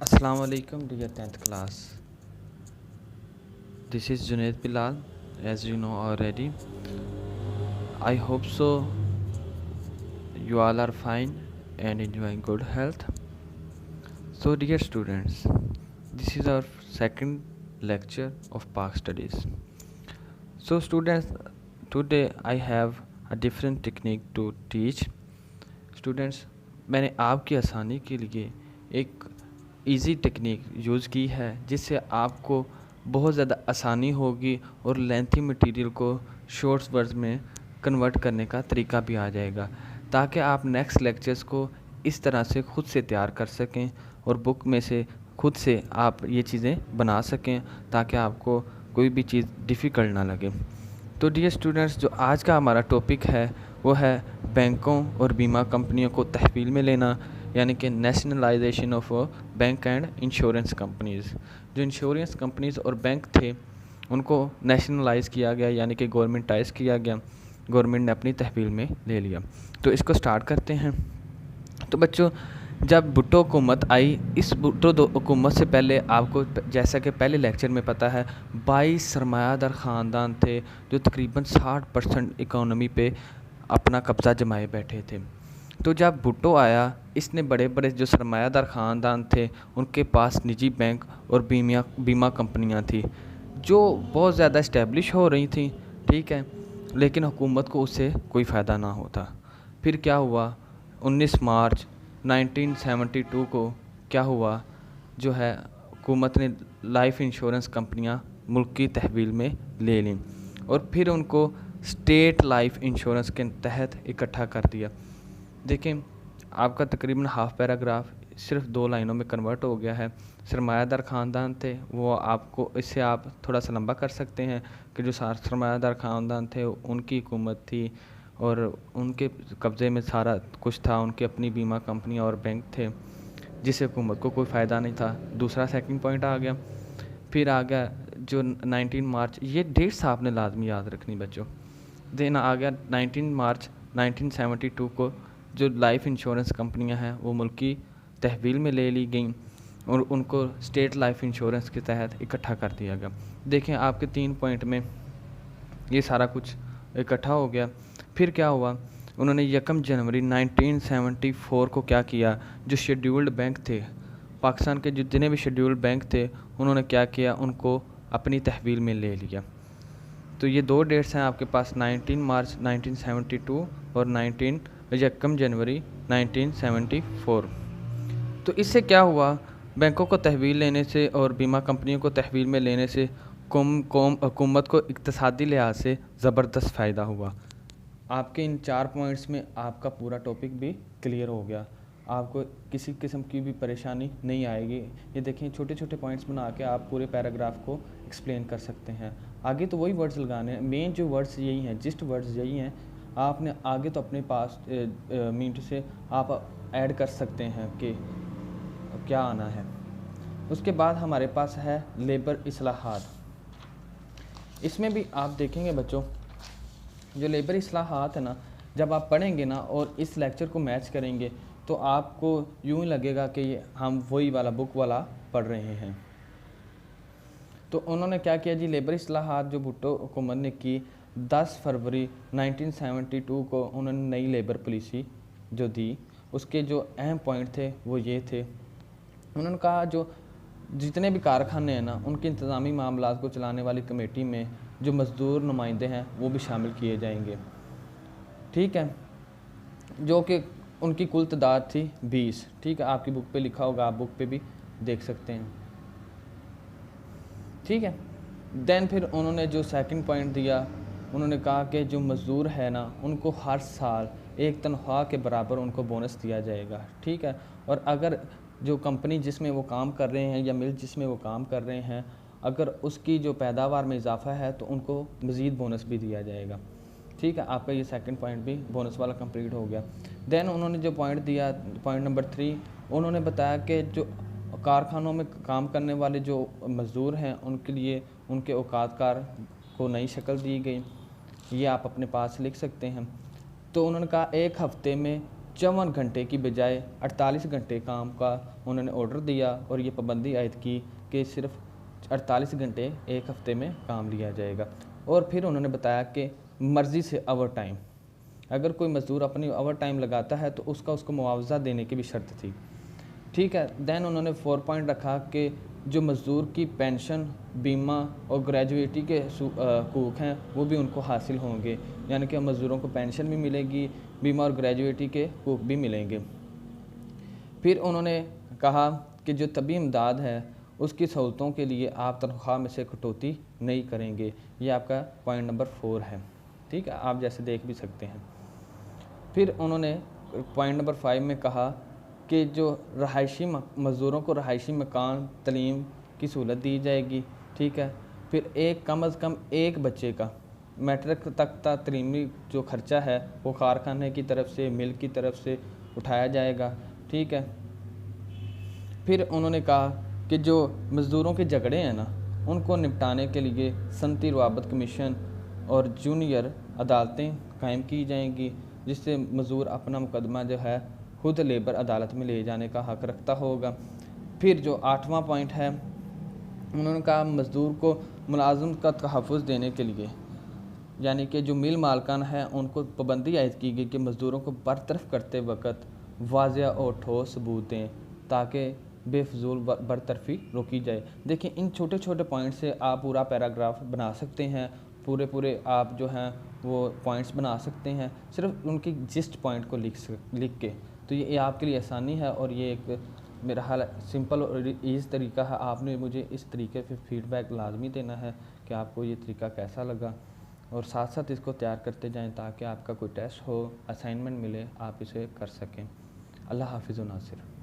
Assalamu alaikum dear 10th class. This is Junaid Bilal, as you know already. I hope so you all are fine and enjoying good health. So dear students, this is our second lecture of Park Studies. So students, today I have a different technique to teach. Students, मैंने आपकी आसानी के लिए एक easy technique use की है जिससे आपको बहुत ज़्यादा आसानी होगी और लेंथी मटेरियल को शॉर्ट्स वर्ड्स में कन्वर्ट करने का तरीका भी आ जाएगा, ताकि आप नेक्स्ट लेक्चर्स को इस तरह से खुद से तैयार कर सकें और बुक में से खुद से आप ये चीज़ें बना सकें, ताकि आपको कोई भी चीज़ डिफ़िकल्ट ना लगे। तो डियर स्टूडेंट्स, जो आज का हमारा टॉपिक है वो है बैंकों और बीमा कंपनियों को तहवील में लेना, यानी कि nationalisation of bank and insurance companies. जो इंश्योरेंस कंपनीज़ और बैंक थे उनको नेशनलाइज किया गया, यानी कि गवर्नमेंटाइज किया गया, गवर्नमेंट ने अपनी तहवील में ले लिया। तो इसको स्टार्ट करते हैं। तो बच्चों, जब भुट्टो हुकूमत आई, इस भुट्टो हुकूमत से पहले आपको जैसा कि पहले लेक्चर में पता है 22 सरमायादार ख़ानदान थे जो तकरीबन 60% इकोनॉमी पे अपना कब्ज़ा जमाए बैठे थे। तो जब भुट्टो आया, इसने बड़े बड़े जो सरमायादार ख़ानदान थे उनके पास निजी बैंक और बीमा कंपनियां थी जो बहुत ज़्यादा इस्टेब्लिश हो रही थी, ठीक है, लेकिन हुकूमत को उससे कोई फ़ायदा ना होता। फिर क्या हुआ, 19 मार्च 1972 को क्या हुआ, जो है हुकूमत ने लाइफ इंश्योरेंस कंपनियां मुल्क की तहवील में ले लीं और फिर उनको स्टेट लाइफ इंश्योरेंस के तहत इकट्ठा कर दिया। देखें, आपका तकरीबन हाफ पैराग्राफ सिर्फ 2 लाइनों में कन्वर्ट हो गया है। सरमायादार ख़ानदान थे वो, आपको इससे आप थोड़ा सा लंबा कर सकते हैं कि जो सरमायादार ख़ानदान थे उनकी हुकूमत थी और उनके कब्ज़े में सारा कुछ था, उनकी अपनी बीमा कंपनी और बैंक थे जिससे हुकूमत को कोई फ़ायदा नहीं था। दूसरा सेकंड पॉइंट आ गया। फिर आ गया जो 19 मार्च, ये डेट्स आपने लाजमी याद रखनी बच्चों। देन आ गया 19 मार्च 1972 को जो लाइफ इंश्योरेंस कंपनियां हैं वो मुल्क की तहवील में ले ली गई और उनको स्टेट लाइफ इंश्योरेंस के तहत इकट्ठा कर दिया गया। देखें, आपके 3 पॉइंट में ये सारा कुछ इकट्ठा हो गया। फिर क्या हुआ, उन्होंने 1 जनवरी 1974 को क्या किया, जो शेड्यूल्ड बैंक थे पाकिस्तान के, जितने भी शेड्यूल्ड बैंक थे उन्होंने क्या किया, उनको अपनी तहवील में ले लिया। तो ये 2 डेट्स हैं आपके पास, 19 मार्च 1972 और 1 जनवरी 1974। तो इससे क्या हुआ, बैंकों को तहवील लेने से और बीमा कंपनियों को तहवील में लेने से हुकूमत को इक़्तिसादी लिहाज से ज़बरदस्त फ़ायदा हुआ। आपके इन 4 पॉइंट्स में आपका पूरा टॉपिक भी क्लियर हो गया, आपको किसी किस्म की भी परेशानी नहीं आएगी। ये देखें, छोटे छोटे पॉइंट्स बना के आप पूरे पैराग्राफ को एक्सप्लेन कर सकते हैं। आगे तो वही वर्ड्स लगाने हैं, मेन जो वर्ड्स यही हैं, जिस्ट वर्ड्स यही हैं। आपने आगे तो अपने पास मिनट से आप ऐड कर सकते हैं कि क्या आना है। उसके बाद हमारे पास है लेबर इस्लाहात। इसमें भी आप देखेंगे बच्चों, जो लेबर इस्लाहात है ना, जब आप पढ़ेंगे ना और इस लेक्चर को मैच करेंगे तो आपको यूँ ही लगेगा कि हम वही वाला बुक वाला पढ़ रहे हैं। तो उन्होंने क्या किया जी, लेबर इस्लाहात जो भुट्टो हुकूमत ने की, 10 फरवरी 1972 को उन्होंने नई लेबर पॉलिसी जो दी, उसके जो अहम पॉइंट थे वो ये थे। उन्होंने कहा जो जितने भी कारखाने हैं ना, उनके इंतज़ामी मामलात को चलाने वाली कमेटी में जो मज़दूर नुमाइंदे हैं वो भी शामिल किए जाएंगे, ठीक है, जो कि उनकी कुल तादाद थी 20, ठीक है, आपकी बुक पे लिखा होगा, आप बुक पे भी देख सकते हैं, ठीक है। देन फिर उन्होंने जो सेकंड पॉइंट दिया, उन्होंने कहा कि जो मज़दूर है ना उनको हर साल एक तनख्वाह के बराबर उनको बोनस दिया जाएगा, ठीक है, और अगर जो कंपनी जिसमें वो काम कर रहे हैं या मिल जिसमें वो काम कर रहे हैं, अगर उसकी जो पैदावार में इजाफा है तो उनको मज़ीद बोनस भी दिया जाएगा, ठीक है। आपका ये सेकंड पॉइंट भी बोनस वाला कंप्लीट हो गया। देन उन्होंने जो पॉइंट दिया, पॉइंट नंबर 3, उन्होंने बताया कि जो कारखानों में काम करने वाले जो मज़दूर हैं उनके लिए उनके औकातकार को नई शक्ल दी गई, ये आप अपने पास लिख सकते हैं। तो उन्होंने कहा 1 हफ़्ते में 54 घंटे की बजाय 48 घंटे काम का उन्होंने ऑर्डर दिया और ये पाबंदी आयद की कि सिर्फ 48 घंटे एक हफ़्ते में काम लिया जाएगा। और फिर उन्होंने बताया कि मर्ज़ी से ओवर टाइम, अगर कोई मज़दूर अपनी ओवर टाइम लगाता है तो उसको मुआवजा देने की भी शर्त थी। ठीक है। दैन उन्होंने 4 पॉइंट रखा कि जो मज़दूर की पेंशन, बीमा और ग्रेजुएटी के हकूक़ हैं वो भी उनको हासिल होंगे, यानी कि मज़दूरों को पेंशन भी मिलेगी, बीमा और ग्रेजुएटी के हकूक़ भी मिलेंगे। फिर उन्होंने कहा कि जो तबी इमदाद है उसकी सहूलतों के लिए आप तनख्वाह में से कटौती नहीं करेंगे। ये आपका पॉइंट नंबर 4 है। ठीक है, आप जैसे देख भी सकते हैं। फिर उन्होंने पॉइंट नंबर 5 में कहा कि जो रहायशी मज़दूरों को रहायशी मकान, तलीम की सहूलत दी जाएगी। ठीक है। फिर कम अज़ कम एक बच्चे का मैट्रिक तक का तलीमी जो ख़र्चा है वो कारखाने की तरफ से, मिल की तरफ से उठाया जाएगा। ठीक है। फिर उन्होंने कहा कि जो मज़दूरों के झगड़े हैं ना, उनको निपटाने के लिए सनती रवाबत कमीशन और जूनियर अदालतें कायम की जाएंगी, जिससे मज़दूर अपना मुकदमा जो है खुद लेबर अदालत में ले जाने का हक़ रखता होगा। फिर जो 8वां पॉइंट है, उन्होंने कहा मज़दूर को मुलाज़म का तहफ़्फ़ुज़ देने के लिए, यानी कि जो मिल मालकान है उनको पाबंदी आयद की गई कि मज़दूरों को बरतरफ करते वक्त वाज़ेह और ठोस सबूत दें ताकि बेफजूल बरतरफी रोकी जाए। देखिए, इन छोटे छोटे पॉइंट से आप पूरा पैराग्राफ बना सकते हैं, पूरे आप जो हैं वो पॉइंट्स बना सकते हैं, सिर्फ उनकी जिस्ट पॉइंट को लिख के। तो ये आपके लिए आसानी है और ये एक मेरा हाल सिंपल और ईज़ी तरीका है। आपने मुझे इस तरीके से फीडबैक लाजमी देना है कि आपको ये तरीका कैसा लगा, और साथ साथ इसको तैयार करते जाएं ताकि आपका कोई टेस्ट हो, असाइनमेंट मिले, आप इसे कर सकें। अल्लाह हाफिज़ नासिर।